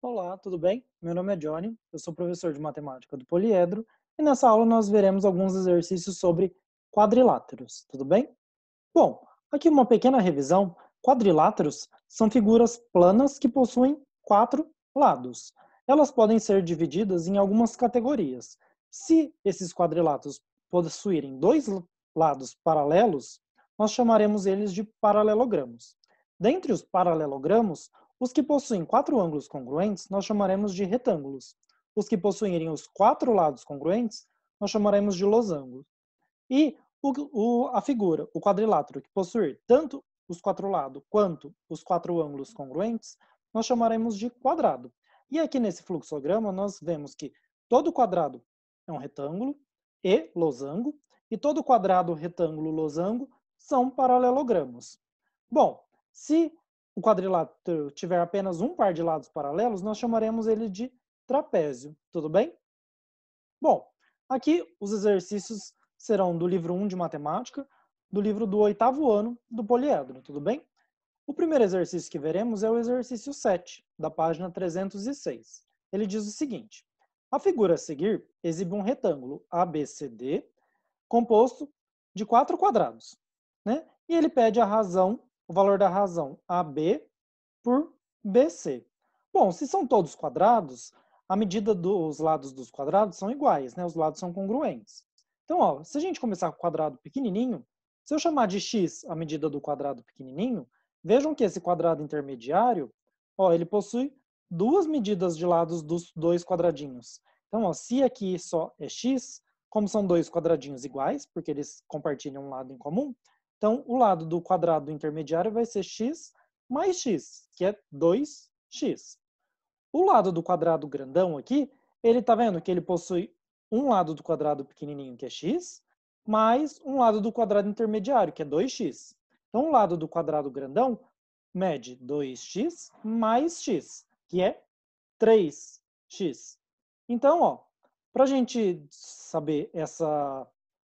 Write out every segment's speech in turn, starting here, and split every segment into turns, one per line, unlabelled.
Olá, tudo bem? Meu nome é Johnny, eu sou professor de matemática do poliedro e nessa aula nós veremos alguns exercícios sobre quadriláteros, tudo bem? Bom, aqui uma pequena revisão. Quadriláteros são figuras planas que possuem quatro lados. Elas podem ser divididas em algumas categorias. Se esses quadriláteros possuírem dois lados paralelos, nós chamaremos eles de paralelogramos. Dentre os paralelogramos, os que possuem quatro ângulos congruentes, nós chamaremos de retângulos. Os que possuírem os quatro lados congruentes, nós chamaremos de losangos. E a figura, o quadrilátero, que possuir tanto os quatro lados quanto os quatro ângulos congruentes, nós chamaremos de quadrado. E aqui nesse fluxograma nós vemos que todo quadrado é um retângulo e losango, e todo quadrado, retângulo, losango são paralelogramos. Bom, se o quadrilátero tiver apenas um par de lados paralelos, nós chamaremos ele de trapézio, tudo bem? Bom, aqui os exercícios serão do livro 1 de matemática, do livro do 8º ano do poliedro, tudo bem? O primeiro exercício que veremos é o exercício 7, da página 306. Ele diz o seguinte: a figura a seguir exibe um retângulo ABCD composto de quatro quadrados, né? E ele pede a razão, o valor da razão AB por BC. Bom, se são todos quadrados, a medida dos lados dos quadrados são iguais, né? Os lados são congruentes. Então, ó, se a gente começar com o quadrado pequenininho, se eu chamar de x a medida do quadrado pequenininho, vejam que esse quadrado intermediário, ó, ele possui duas medidas de lados dos dois quadradinhos. Então, ó, se aqui só é x, como são dois quadradinhos iguais, porque eles compartilham um lado em comum, então o lado do quadrado intermediário vai ser x mais x, que é 2x. O lado do quadrado grandão aqui, ele tá vendo que ele possui um lado do quadrado pequenininho, que é x, mais um lado do quadrado intermediário, que é 2x. Então, o lado do quadrado grandão mede 2x mais x, que é 3x. Então, ó, para a gente saber essa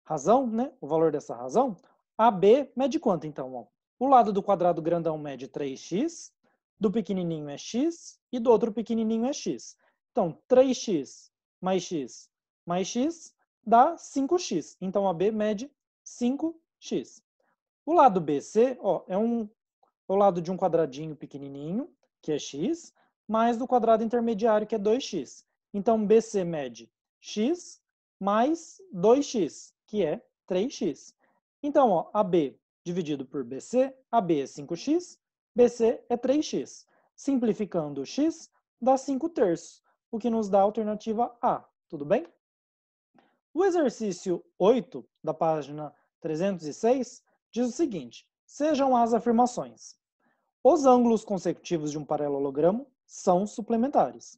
razão, né, o valor dessa razão, AB mede quanto, então? Ó? O lado do quadrado grandão mede 3x, do pequenininho é x e do outro pequenininho é x. Então, 3x mais x dá 5x. Então, AB mede 5x. O lado BC, ó, é o lado de um quadradinho pequenininho, que é x, mais do quadrado intermediário, que é 2x. Então, BC mede x mais 2x, que é 3x. Então, ó, AB dividido por BC, AB é 5x, BC é 3x. Simplificando o x, dá 5 terços, o que nos dá a alternativa A. Tudo bem? O exercício 8, da página 306, diz o seguinte: sejam as afirmações. Os ângulos consecutivos de um paralelogramo são suplementares.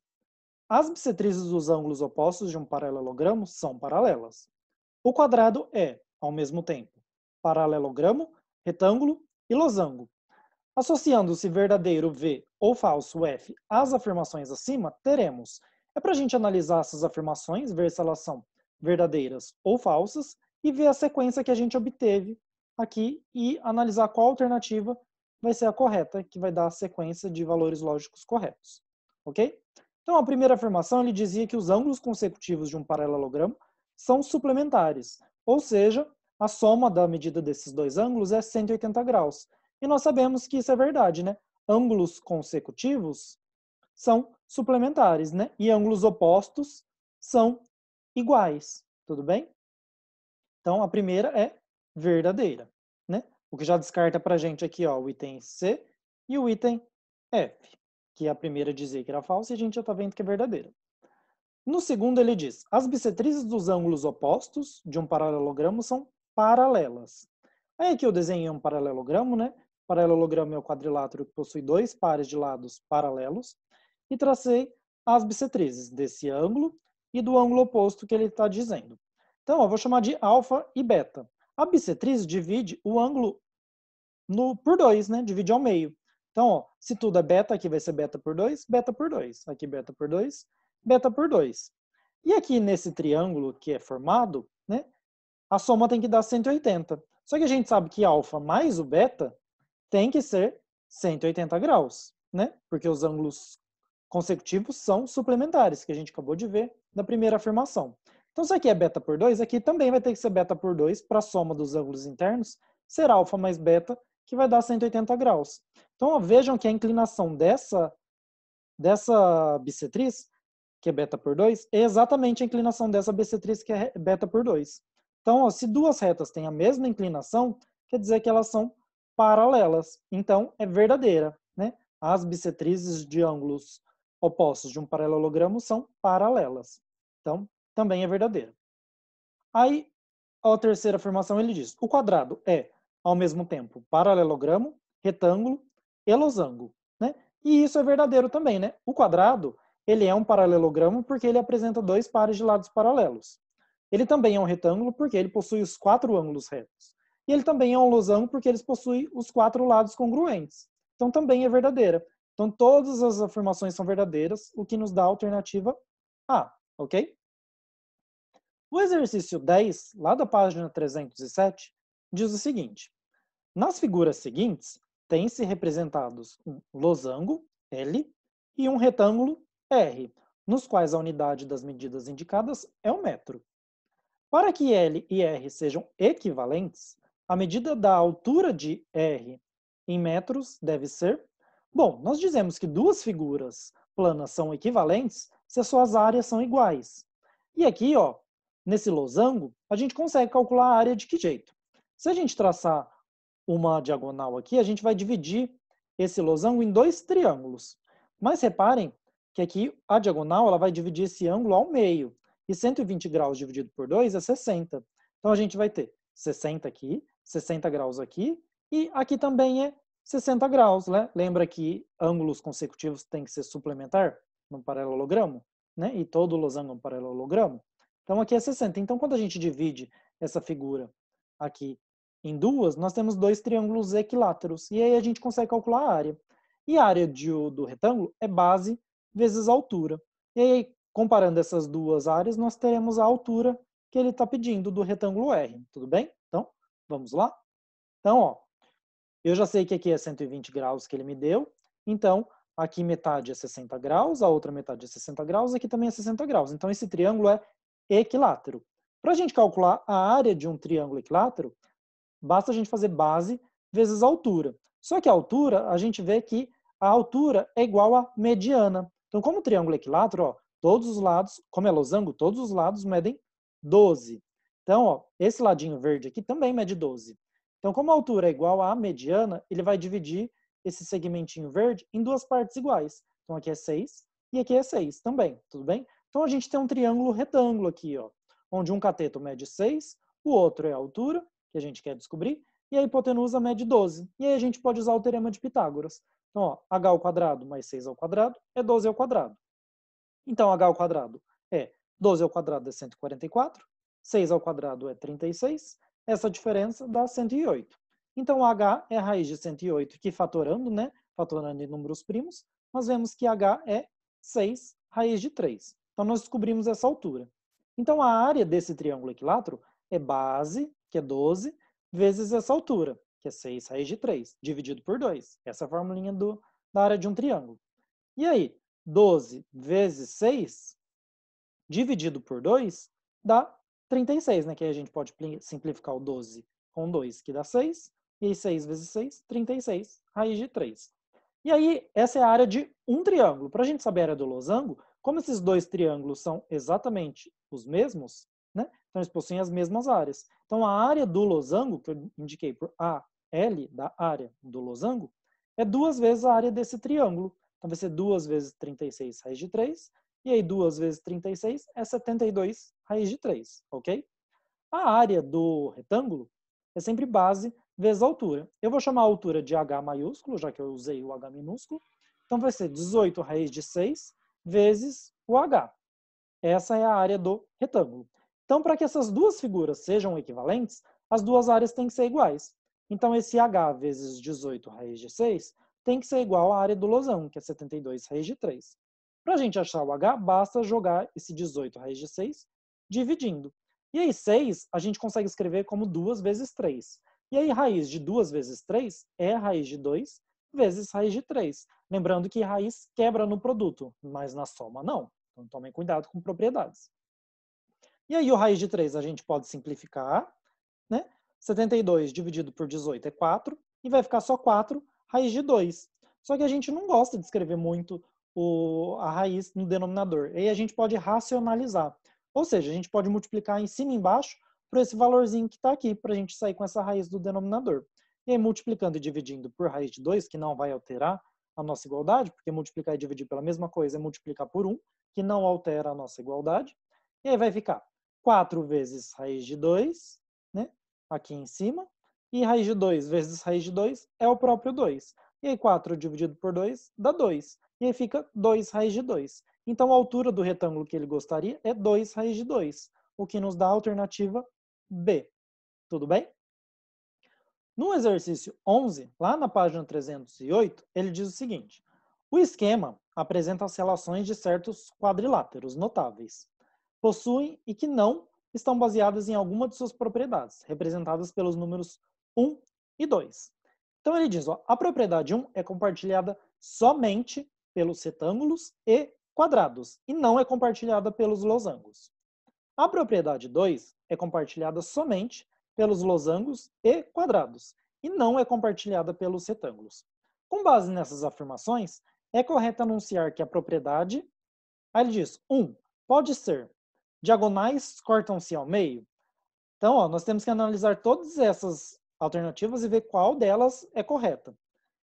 As bissetrizes dos ângulos opostos de um paralelogramo são paralelas. O quadrado é, ao mesmo tempo, paralelogramo, retângulo e losango. Associando-se verdadeiro V ou falso F às afirmações acima, teremos. É para a gente analisar essas afirmações, ver se elas são verdadeiras ou falsas, e ver a sequência que a gente obteve aqui e analisar qual alternativa vai ser a correta, que vai dar a sequência de valores lógicos corretos. Ok? Então, a primeira afirmação, ele dizia que os ângulos consecutivos de um paralelogramo são suplementares, ou seja, a soma da medida desses dois ângulos é 180 graus. E nós sabemos que isso é verdade, né? Ângulos consecutivos são suplementares, né? E ângulos opostos são iguais, tudo bem? Então, a primeira é verdadeira, né? O que já descarta para a gente aqui, ó, o item C e o item F, que a primeira dizia que era falsa e a gente já está vendo que é verdadeira. No segundo, ele diz: as bissetrizes dos ângulos opostos de um paralelogramo são paralelas. Aí aqui eu desenhei um paralelogramo, né? Paralelogramo é o quadrilátero que possui dois pares de lados paralelos, e tracei as bissetrizes desse ângulo e do ângulo oposto que ele está dizendo. Então, eu vou chamar de alfa e beta. A bissetriz divide o ângulo por 2, né? Divide ao meio. Então, ó, se tudo é beta, aqui vai ser beta por 2, beta por 2. Aqui beta por 2, beta por 2. E aqui nesse triângulo que é formado, né, a soma tem que dar 180. Só que a gente sabe que alfa mais o beta tem que ser 180 graus, né? Porque os ângulos consecutivos são suplementares, que a gente acabou de ver na primeira afirmação. Então, se aqui é beta por 2, aqui também vai ter que ser beta por 2 para a soma dos ângulos internos ser alfa mais beta, que vai dar 180 graus. Então, ó, vejam que a inclinação dessa bissetriz, que é beta por 2, é exatamente a inclinação dessa bissetriz, que é beta por 2. Então, ó, se duas retas têm a mesma inclinação, quer dizer que elas são paralelas. Então, é verdadeira, né? As bissetrizes de ângulos opostos de um paralelogramo são paralelas. Então, também é verdadeira. Aí, a terceira afirmação, ele diz: o quadrado é, ao mesmo tempo, paralelogramo, retângulo e losango, né? E isso é verdadeiro também, né? O quadrado, ele é um paralelogramo porque ele apresenta dois pares de lados paralelos. Ele também é um retângulo porque ele possui os quatro ângulos retos. E ele também é um losango porque eles possuem os quatro lados congruentes. Então também é verdadeira. Então todas as afirmações são verdadeiras, o que nos dá a alternativa A, ok? O exercício 10, lá da página 307, diz o seguinte: nas figuras seguintes, têm-se representados um losango, L, e um retângulo, R, nos quais a unidade das medidas indicadas é o metro. Para que L e R sejam equivalentes, a medida da altura de R em metros deve ser... Bom, nós dizemos que duas figuras planas são equivalentes se as suas áreas são iguais. E aqui, ó, nesse losango, a gente consegue calcular a área de que jeito? Se a gente traçar uma diagonal aqui, a gente vai dividir esse losango em dois triângulos. Mas reparem que aqui a diagonal ela vai dividir esse ângulo ao meio. E 120 graus dividido por 2 é 60. Então a gente vai ter 60 aqui, 60 graus aqui, e aqui também é 60 graus, né? Lembra que ângulos consecutivos tem que ser suplementar no paralelogramo, né? E todo losango é um paralelogramo. Então aqui é 60. Então quando a gente divide essa figura aqui em duas, nós temos dois triângulos equiláteros. E aí a gente consegue calcular a área. E a área do retângulo é base vezes altura. E aí, comparando essas duas áreas, nós teremos a altura que ele está pedindo do retângulo R. Tudo bem? Então, vamos lá? Então, ó, eu já sei que aqui é 120 graus que ele me deu. Então, aqui metade é 60 graus, a outra metade é 60 graus, aqui também é 60 graus. Então, esse triângulo é equilátero. Para a gente calcular a área de um triângulo equilátero, basta a gente fazer base vezes altura. Só que a altura, a gente vê que a altura é igual à mediana. Então, como o triângulo é equilátero, ó, todos os lados, como é losango, todos os lados medem 12. Então, ó, esse ladinho verde aqui também mede 12. Então, como a altura é igual à mediana, ele vai dividir esse segmentinho verde em duas partes iguais. Então, aqui é 6 e aqui é 6 também, tudo bem? Então, a gente tem um triângulo retângulo aqui, ó, onde um cateto mede 6, o outro é a altura, que a gente quer descobrir, e a hipotenusa mede 12. E aí a gente pode usar o teorema de Pitágoras. Então, ó, h ao quadrado mais 6 ao quadrado é 12 ao quadrado. Então, h ao quadrado é 12 ao quadrado é 144, 6 ao quadrado é 36, essa diferença dá 108. Então, h é a raiz de 108, que fatorando, né? Fatorando em números primos, nós vemos que h é 6 raiz de 3. Então, nós descobrimos essa altura. Então, a área desse triângulo equilátero é base, que é 12, vezes essa altura, que é 6 raiz de 3, dividido por 2. Essa é a formulinha da área de um triângulo. E aí, 12 vezes 6, dividido por 2, dá 36, né? Que aí a gente pode simplificar o 12 com 2, que dá 6. E aí 6 vezes 6, 36, raiz de 3. E aí, essa é a área de um triângulo. Para a gente saber a área do losango, como esses dois triângulos são exatamente os mesmos, né? Então eles possuem as mesmas áreas. Então a área do losango, que eu indiquei por AL, da área do losango, é 2 vezes a área desse triângulo. Então vai ser 2 vezes 36 raiz de 3, e aí 2 vezes 36 é 72 raiz de 3, ok? A área do retângulo é sempre base vezes altura. Eu vou chamar a altura de H maiúsculo, já que eu usei o H minúsculo. Então vai ser 18 raiz de 6 vezes o H. Essa é a área do retângulo. Então, para que essas duas figuras sejam equivalentes, as duas áreas têm que ser iguais. Então, esse H vezes 18 raiz de 6 tem que ser igual à área do losango, que é 72 raiz de 3. Para a gente achar o H, basta jogar esse 18 raiz de 6 dividindo. E aí 6 a gente consegue escrever como 2 vezes 3. E aí raiz de 2 vezes 3 é a raiz de 2 vezes raiz de 3. Lembrando que raiz quebra no produto, mas na soma não. Então tomem cuidado com propriedades. E aí o raiz de 3 a gente pode simplificar, né? 72 dividido por 18 é 4, e vai ficar só 4 raiz de 2. Só que a gente não gosta de escrever muito a raiz no denominador. E aí a gente pode racionalizar. Ou seja, a gente pode multiplicar em cima e embaixo por esse valorzinho que está aqui, para a gente sair com essa raiz do denominador. E aí multiplicando e dividindo por raiz de 2, que não vai alterar a nossa igualdade, porque multiplicar e dividir pela mesma coisa é multiplicar por 1, que não altera a nossa igualdade. E aí vai ficar 4 vezes raiz de 2, né? Aqui em cima, e raiz de 2 vezes raiz de 2 é o próprio 2. E aí 4 dividido por 2 dá 2. E aí fica 2 raiz de 2. Então a altura do retângulo que ele gostaria é 2 raiz de 2, o que nos dá a alternativa B. Tudo bem? No exercício 11, lá na página 308, ele diz o seguinte: o esquema apresenta as relações de certos quadriláteros notáveis. Possuem e que não estão baseadas em alguma de suas propriedades, representadas pelos números 1 e 2. Então ele diz, ó, a propriedade 1 é compartilhada somente pelos retângulos e quadrados, e não é compartilhada pelos losangos. A propriedade 2 é compartilhada somente pelos losangos e quadrados, e não é compartilhada pelos retângulos. Com base nessas afirmações, é correto anunciar que a propriedade, aí ele diz, 1, pode ser diagonais cortam-se ao meio. Então, ó, nós temos que analisar todas essas alternativas e ver qual delas é correta.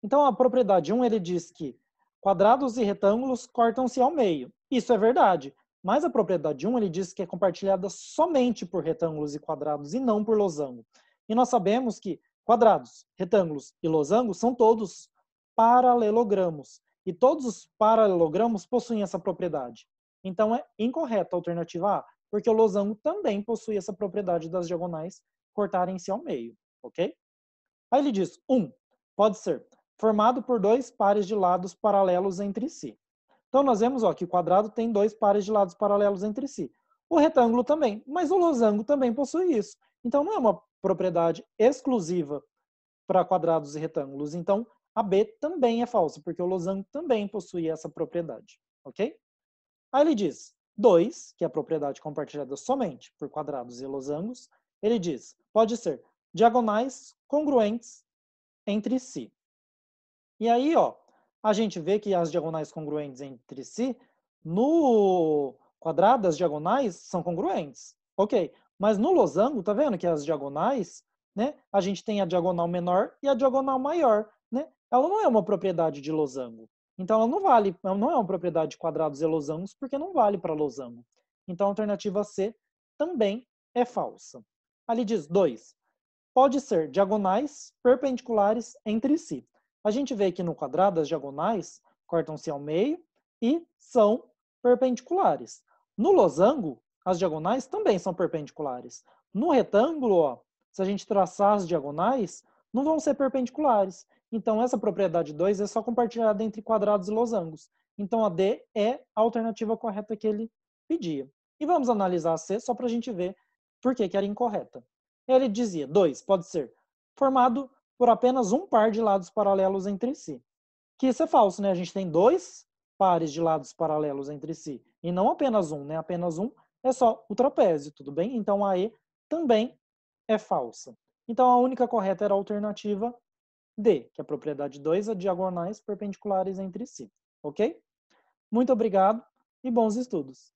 Então, a propriedade 1, ele diz que quadrados e retângulos cortam-se ao meio. Isso é verdade, mas a propriedade 1, ele diz que é compartilhada somente por retângulos e quadrados e não por losango. E nós sabemos que quadrados, retângulos e losangos são todos paralelogramos. E todos os paralelogramos possuem essa propriedade. Então é incorreta a alternativa A, porque o losango também possui essa propriedade das diagonais cortarem-se ao meio, ok? Aí ele diz, 1, pode ser formado por dois pares de lados paralelos entre si. Então nós vemos ó, que o quadrado tem dois pares de lados paralelos entre si. O retângulo também, mas o losango também possui isso. Então não é uma propriedade exclusiva para quadrados e retângulos. Então a B também é falsa, porque o losango também possui essa propriedade, ok? Aí ele diz 2, que é a propriedade compartilhada somente por quadrados e losangos, ele diz, pode ser diagonais congruentes entre si. E aí, ó, a gente vê que as diagonais congruentes entre si, no quadrado, as diagonais são congruentes. Ok, mas no losango, tá vendo que as diagonais, né, a gente tem a diagonal menor e a diagonal maior, né? Ela não é uma propriedade de losango. Então ela não vale, ela não é uma propriedade de quadrados e losangos, porque não vale para losango. Então a alternativa C também é falsa. Ali diz 2. Pode ser diagonais perpendiculares entre si. A gente vê que no quadrado as diagonais cortam-se ao meio e são perpendiculares. No losango, as diagonais também são perpendiculares. No retângulo, ó, se a gente traçar as diagonais, não vão ser perpendiculares. Então, essa propriedade 2 é só compartilhada entre quadrados e losangos. Então, a D é a alternativa correta que ele pedia. E vamos analisar a C só para a gente ver por que era incorreta. Ele dizia, 2 pode ser formado por apenas um par de lados paralelos entre si. Que isso é falso, né? A gente tem dois pares de lados paralelos entre si, e não apenas um, né? Apenas um é só o trapézio, tudo bem? Então a E também é falsa. Então a única correta era a alternativa D, que é a propriedade 2 é diagonais perpendiculares entre si, ok? Muito obrigado e bons estudos!